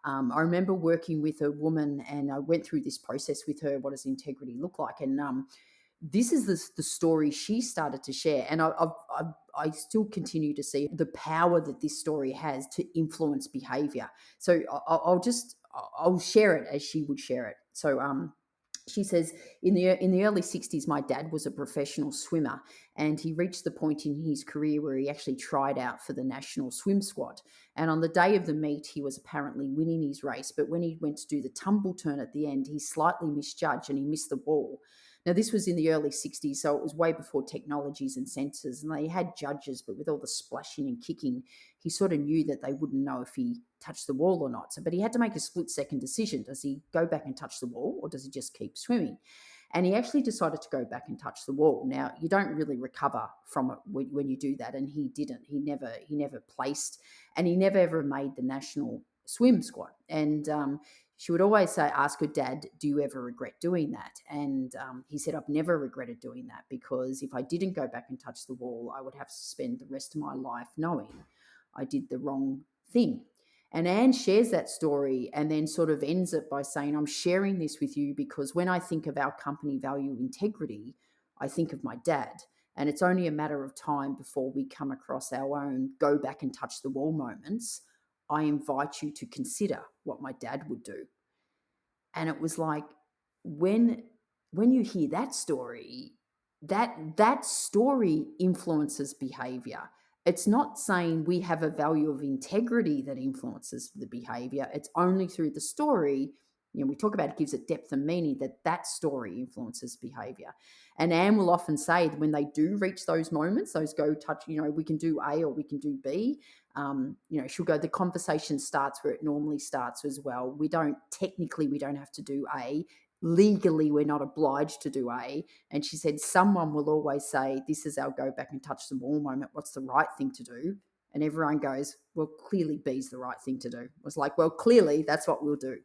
I remember working with a woman, and I went through this process with her. What does integrity look like? And this is the story she started to share, and I still continue to see the power that this story has to influence behavior. So I'll share it as she would share it. So she says, in the early 60s, my dad was a professional swimmer, and he reached the point in his career where he actually tried out for the national swim squad. And on the day of the meet, he was apparently winning his race, but when he went to do the tumble turn at the end, he slightly misjudged and he missed the wall. Now, this was in the early 60s, so it was way before technologies and sensors, and they had judges, but with all the splashing and kicking, he sort of knew that they wouldn't know if he touch the wall or not. So, but he had to make a split second decision. Does he go back and touch the wall, or does he just keep swimming? And he actually decided to go back and touch the wall. Now, you don't really recover from it when you do that, and he didn't. He never placed, and he never ever made the national swim squad. And she would always say, ask her dad, do you ever regret doing that? And he said, I've never regretted doing that, because if I didn't go back and touch the wall, I would have to spend the rest of my life knowing I did the wrong thing. And Anne shares that story and then sort of ends it by saying, I'm sharing this with you because when I think of our company value integrity, I think of my dad. And it's only a matter of time before we come across our own go back and touch the wall moments. I invite you to consider what my dad would do. And it was like, when you hear that story, that story influences behavior. It's not saying we have a value of integrity that influences the behavior. It's only through the story, we talk about it gives it depth and meaning, that story influences behavior. And Anne will often say that when they do reach those moments, those go touch, we can do A or we can do B. She'll go, the conversation starts where it normally starts as well. We don't have to do A. Legally, we're not obliged to do A. And she said, someone will always say, this is our go back and touch the wall moment. What's the right thing to do? And everyone goes, well, clearly B's the right thing to do. It was like, well, clearly that's what we'll do.